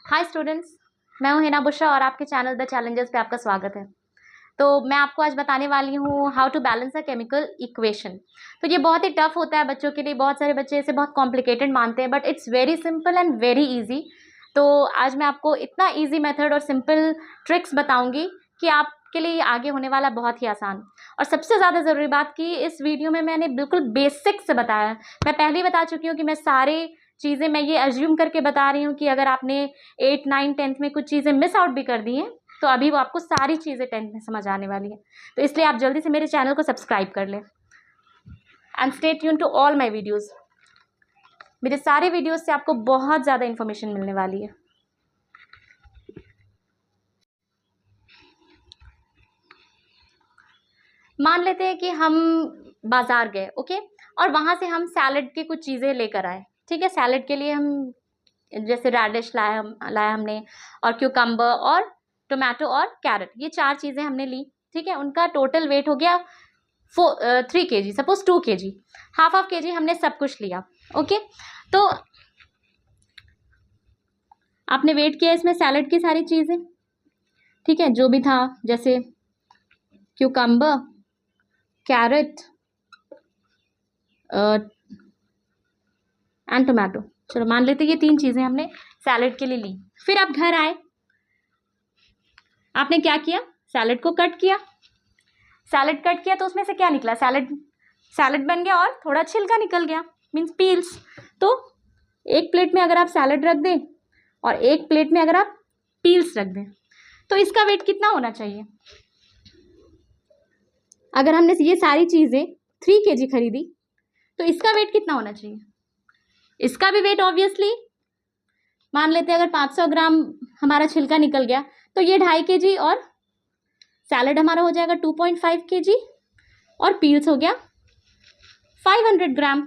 Hi students, मैं हूं हिना बुशरा और आपके चैनल द चैलेंजर्स पे आपका स्वागत है। तो मैं आपको आज बताने वाली हूँ how to balance a chemical equation. तो ये बहुत ही टफ होता है बच्चों के लिए, बहुत सारे बच्चे इसे बहुत कॉम्प्लिकेटेड मानते हैं, but it's very simple and very easy. तो आज मैं आपको इतना इजी मेथड और सिंपल ट्रिक्स बताऊंगी कि आपके लिए आगे होने वाला बहुत ही आसान। और सबसे ज़्यादा ज़रूरी बात कि इस वीडियो में मैंने बिल्कुल बेसिक से बताया है। मैं पहले ही बता चुकी हूँ कि मैं सारे चीज़ें मैं ये अज्यूम करके बता रही हूँ कि अगर आपने 8, 9, 10th में कुछ चीज़ें मिस आउट भी कर दी हैं तो अभी वो आपको सारी चीज़ें 10th में समझ आने वाली है। तो इसलिए आप जल्दी से मेरे चैनल को सब्सक्राइब कर लें and stay tune to all my videos. मेरे सारे वीडियोस से आपको बहुत ज़्यादा इन्फॉर्मेशन मिलने वाली है। मान लेते हैं कि हम बाज़ार गए, ओके, और वहाँ से हम सैलड की कुछ चीज़ें लेकर आए। ठीक है, सैलड के लिए हम जैसे रेडिश लाया हमने, और क्यूकम्बर और टोमेटो और कैरेट, ये 4 चीज़ें हमने ली। ठीक है, उनका टोटल वेट हो गया 3 kg, suppose 2 kg, half kg हमने सब कुछ लिया। ओके, तो आपने वेट किया इसमें सैलड की सारी चीज़ें। ठीक है, जो भी था, जैसे क्यूकम्बर, कैरेट एंड टोमेटो। चलो मान लेते ये 3 चीज़ें हमने सैलड के लिए ली। फिर आप घर आए, आपने क्या किया, सैलड को कट किया। सैलड कट किया तो उसमें से क्या निकला, सैलड बन गया और थोड़ा छिलका निकल गया, मीन्स पील्स। तो एक प्लेट में अगर आप सैलड रख दें और एक प्लेट में अगर आप पील्स रख दें तो इसका वेट कितना होना चाहिए। अगर हमने ये सारी चीज़ें 3 kg खरीदी तो इसका वेट कितना होना चाहिए। इसका भी वेट ऑब्वियसली मान लेते हैं अगर 500 ग्राम हमारा छिलका निकल गया तो ये 2.5 kg, और सैलड हमारा हो जाएगा 2.5 kg, और पील्स हो गया 500 ग्राम,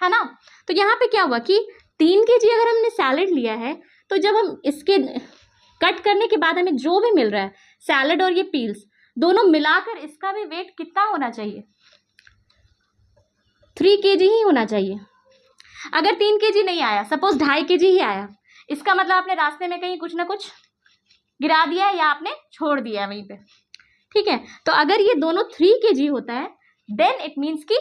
है ना। तो यहाँ पे क्या हुआ कि 3 kg अगर हमने सैलड लिया है तो जब हम इसके कट करने के बाद हमें जो भी मिल रहा है, सैलड और ये पील्स दोनों मिलाकर, इसका भी वेट कितना होना चाहिए, 3 kg ही होना चाहिए। अगर 3 kg नहीं आया, सपोज 2.5 kg ही आया, इसका मतलब आपने रास्ते में कहीं कुछ ना कुछ गिरा दिया है या आपने छोड़ दिया है वहीं पे। ठीक है, तो अगर ये दोनों 3 kg होता है देन इट मीन्स कि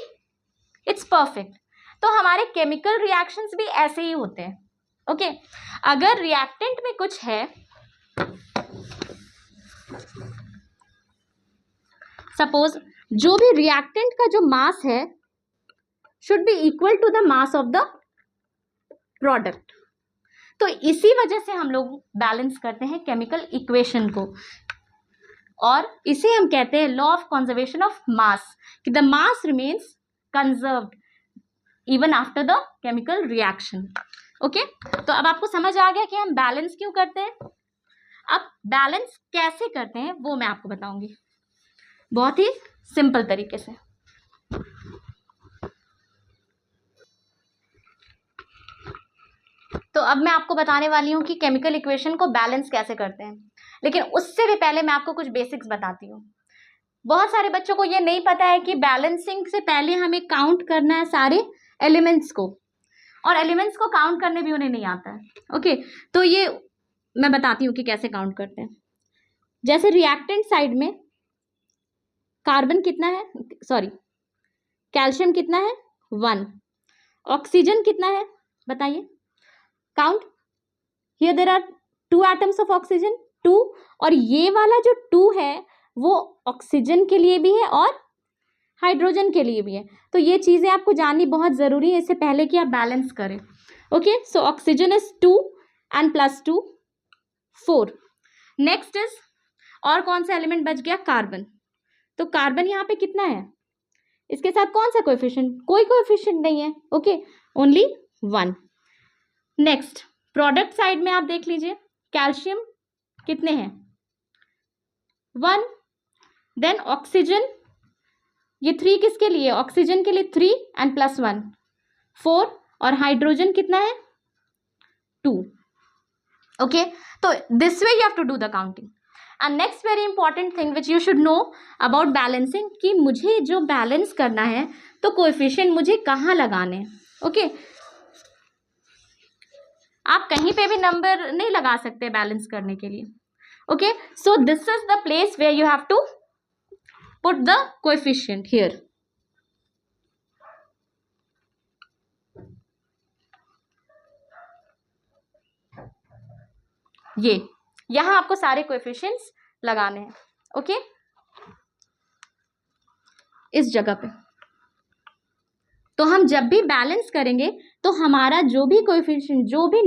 इट्स परफेक्ट। तो हमारे केमिकल रिएक्शंस भी ऐसे ही होते हैं। ओके, अगर रिएक्टेंट में कुछ है, सपोज जो भी रिएक्टेंट का जो मास है should be equal to the mass of the product. तो इसी वजह से हम लोग बैलेंस करते हैं केमिकल इक्वेशन को, और इसे हम कहते हैं law of conservation of mass, कि the mass remains conserved even after the chemical reaction. Okay, तो अब आपको समझ आ गया कि हम बैलेंस क्यों करते हैं। अब बैलेंस कैसे करते हैं वो मैं आपको बताऊंगी बहुत ही सिंपल तरीके से। तो अब मैं आपको बताने वाली हूँ कि केमिकल इक्वेशन को बैलेंस कैसे करते हैं, लेकिन उससे भी पहले मैं आपको कुछ बेसिक्स बताती हूँ। बहुत सारे बच्चों को ये नहीं पता है कि बैलेंसिंग से पहले हमें काउंट करना है सारे एलिमेंट्स को, और एलिमेंट्स को काउंट करने भी उन्हें नहीं आता है। ओके, तो ये मैं बताती हूँ कि कैसे काउंट करते हैं। जैसे रिएक्टेंट साइड में कार्बन कितना है, सॉरी कैल्शियम कितना है, 1, ऑक्सीजन कितना है बताइए, count, here there are 2 atoms of oxygen, 2, और ये वाला जो 2 है वो ऑक्सीजन के लिए भी है और हाइड्रोजन के लिए भी है। तो ये चीज़ें आपको जाननी बहुत ज़रूरी है इससे पहले कि आप बैलेंस करें। Okay, so oxygen is 2 and +2 4। Next is, और कौन सा एलिमेंट बच गया, कार्बन। तो कार्बन यहाँ पे कितना है, इसके साथ कौन सा कोएफिशिएंट, कोई कोएफिशिएंट नहीं है। Okay, only 1। Next product side में आप देख लीजिए, कैल्शियम कितने हैं, 1, देन ऑक्सीजन, ये 3 किसके लिए, ऑक्सीजन के लिए 3 एंड +1 4, और हाइड्रोजन कितना है 2। ओके, तो this way you have to do the counting. And next very important thing which you should know about balancing, कि मुझे जो बैलेंस करना है तो कोएफिशिएंट मुझे कहाँ लगाने हैं। ओके, आप कहीं पे भी नंबर नहीं लगा सकते बैलेंस करने के लिए. Okay, so this is the place where you have to put the coefficient here. ये यहां आपको सारे कोएफिशिएंट्स लगाने हैं. ओके, इस जगह पे. तो हम जब भी बैलेंस करेंगे तो हमारा जो भी कोएफिशिएंट, जो भी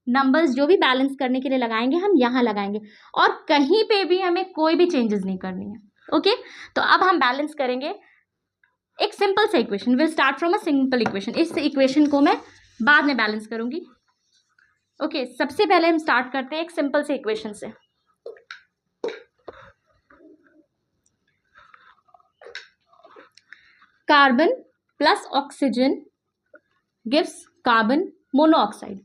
नंबर्स जो भी बैलेंस करने के लिए लगाएंगे हम यहाँ लगाएंगे, और कहीं पे भी हमें कोई भी चेंजेस नहीं करनी है. ओके, तो अब हम बैलेंस करेंगे एक सिंपल सा equation. Will start from a simple equation. इस इक्वेशन को मैं बाद में बैलेंस करूंगी. ओके, सबसे पहले हम स्टार्ट करते हैं एक सिंपल से इक्वेशन से. Carbon plus oxygen gives carbon monoxide.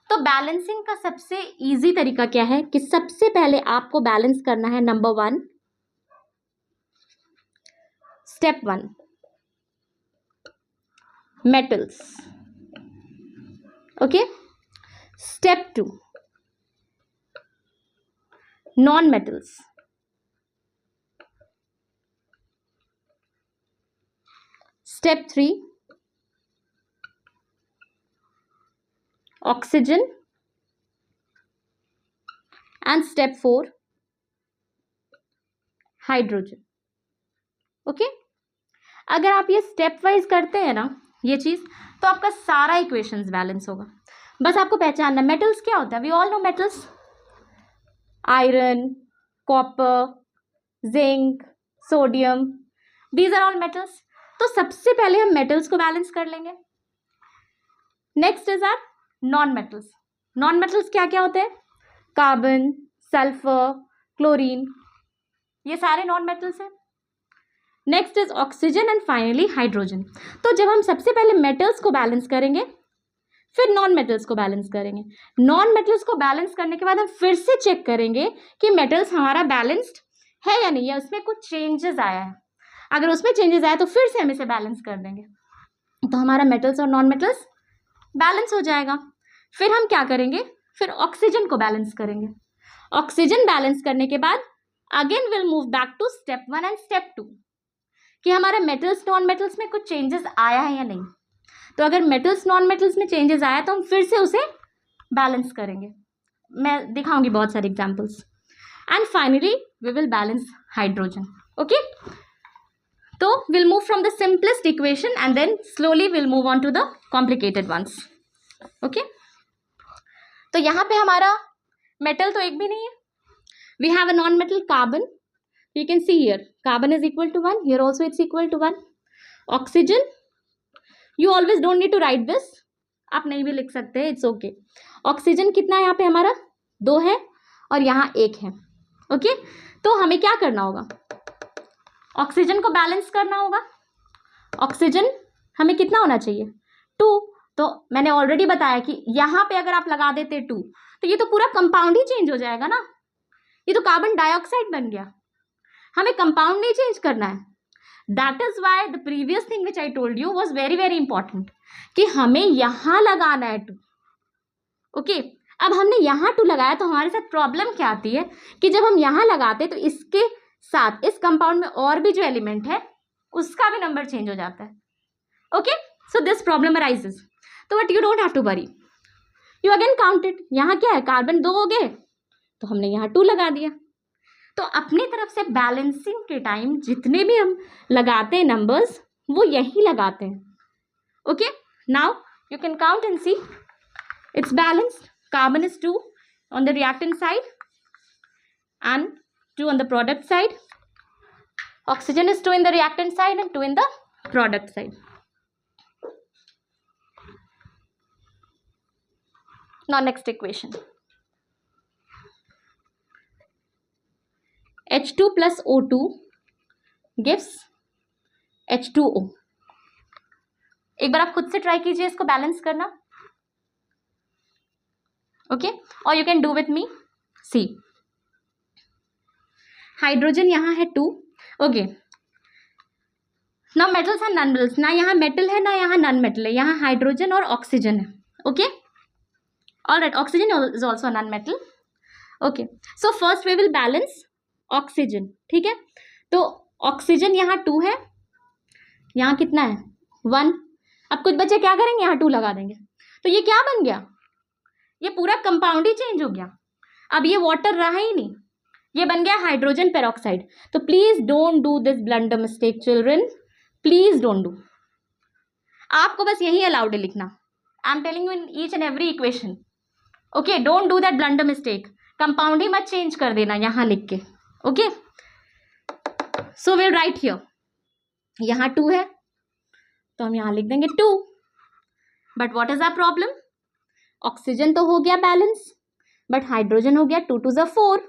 तो बैलेंसिंग का सबसे इजी तरीका क्या है कि सबसे पहले आपको बैलेंस करना है. Number 1, step 1, metals. Okay, step 2, non metals. Step 3, oxygen, and step 4, hydrogen. Okay, अगर आप ये स्टेप वाइज करते हैं ना ये चीज, तो आपका सारा इक्वेशंस बैलेंस होगा. बस आपको पहचानना मेटल्स क्या होता है. We all know metals, iron, copper, zinc, sodium, these are all metals. तो सबसे पहले हम मेटल्स को बैलेंस कर लेंगे. Next is are non metals. Non metals क्या क्या होते हैं? कार्बन, सल्फर, क्लोरीन, ये सारे नॉन मेटल्स हैं. Next is oxygen and finally hydrogen. तो जब हम सबसे पहले मेटल्स को बैलेंस करेंगे फिर नॉन मेटल्स को बैलेंस करेंगे. नॉन मेटल्स को बैलेंस करने के बाद हम फिर से चेक करेंगे कि मेटल्स हमारा बैलेंस्ड है या नहीं, या उसमें कुछ चेंजेस आया है. अगर उसमें चेंजेस आया तो फिर से हम इसे बैलेंस कर देंगे, तो हमारा मेटल्स और नॉन मेटल्स बैलेंस हो जाएगा. फिर हम क्या करेंगे, फिर ऑक्सीजन को बैलेंस करेंगे. ऑक्सीजन बैलेंस करने के बाद again will move back to step 1 and step 2 कि हमारा मेटल्स नॉन मेटल्स में कुछ चेंजेस आया है या नहीं. तो अगर मेटल्स नॉन मेटल्स में चेंजेस आया तो हम फिर से उसे बैलेंस करेंगे. मैं दिखाऊंगी बहुत सारे examples. And finally we will balance hydrogen. Okay, तो will move from the simplest equation and then slowly will move on to the complicated ones. Okay, तो यहाँ पे हमारा मेटल तो एक भी नहीं है. We have a non metal carbon. You can see here carbon is equal to 1, here also it's equal to 1. Oxygen, you always don't need to write this, आप नहीं भी लिख सकते हैं, it's okay. ऑक्सीजन कितना है यहाँ पे हमारा 2 है और यहाँ 1 है. ओके, तो हमें क्या करना होगा, ऑक्सीजन को बैलेंस करना होगा. ऑक्सीजन हमें कितना होना चाहिए 2. तो मैंने ऑलरेडी बताया कि यहाँ पे अगर आप लगा देते 2 तो ये तो पूरा कंपाउंड ही चेंज हो जाएगा ना, ये तो कार्बन डाइऑक्साइड बन गया. हमें कंपाउंड नहीं चेंज करना है. That is why the previous thing which I told you was very very important कि हमें यहाँ लगाना है 2. ओके, अब हमने यहाँ 2 लगाया तो हमारे साथ प्रॉब्लम क्या आती है कि जब हम यहाँ लगाते तो इसके साथ इस कंपाउंड में और भी जो एलिमेंट है उसका भी नंबर चेंज हो जाता है. Okay, so this problem arises. तो but you don't have to worry, you again counted. यहाँ क्या है, कार्बन 2 हो गए तो हमने यहाँ 2 लगा दिया. तो अपनी तरफ से बैलेंसिंग के टाइम जितने भी हम लगाते हैं नंबर्स वो यही लगाते हैं. Okay, now you can count and see it's balanced. Carbon is 2 on the reactant side and 2 on the product side. Oxygen is 2 in the reactant side and 2 in the product side. Now next equation. H2 plus O2 gives H2O. एक बार आप खुद से try कीजिए इसको balance करना. Okay, और you can do with me. See, hydrogen यहाँ है 2. ओके, ना मेटल्स एंड नॉन मेटल्स, ना यहाँ मेटल है ना यहाँ नॉन मेटल है, यहाँ हाइड्रोजन और ऑक्सीजन है. Okay, All right, oxygen is also a non-metal. Okay, so first we will balance oxygen. ठीक है, तो ऑक्सीजन यहाँ 2 है, यहाँ कितना है 1. अब कुछ बच्चे क्या करेंगे, यहाँ 2 लगा देंगे, तो ये क्या बन गया, ये पूरा कंपाउंड ही चेंज हो गया. अब ये वाटर रहा ही नहीं, ये बन गया हाइड्रोजन पेरोक्साइड. तो please don't do this blunder mistake children, please don't do. आपको बस यही अलाउड है लिखना. I am telling you in each and every equation. Okay, don't do that blunder mistake. Compound ही मत चेंज कर देना यहाँ लिख के. Okay, so will write here, यहाँ 2 है तो हम यहाँ लिख देंगे 2. But what is our problem, oxygen तो हो गया बैलेंस, बट हाइड्रोजन हो गया 2 2 ज़ा 4.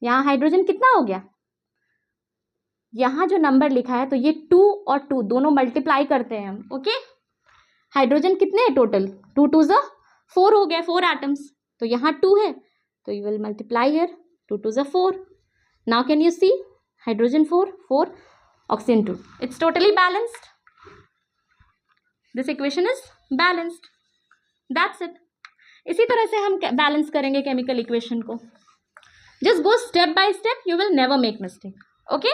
यहाँ हाइड्रोजन कितना हो गया, यहाँ जो नंबर लिखा है तो ये 2 और 2 दोनों मल्टीप्लाई करते हैं हम. ओके, हाइड्रोजन कितने हैं टोटल, 2 2 ज़ा 4 हो गया, 4 एटम्स. तो यहाँ 2 है तो यू विल मल्टीप्लाई हियर, 2 2 ज़ा 4. Now can you see, hydrogen 4 4, oxygen 2. It's totally balanced. This equation is balanced. That's it. इसी तरह से हम बैलेंस करेंगे केमिकल इक्वेशन को. Just go step by step, you will never make mistake. Okay.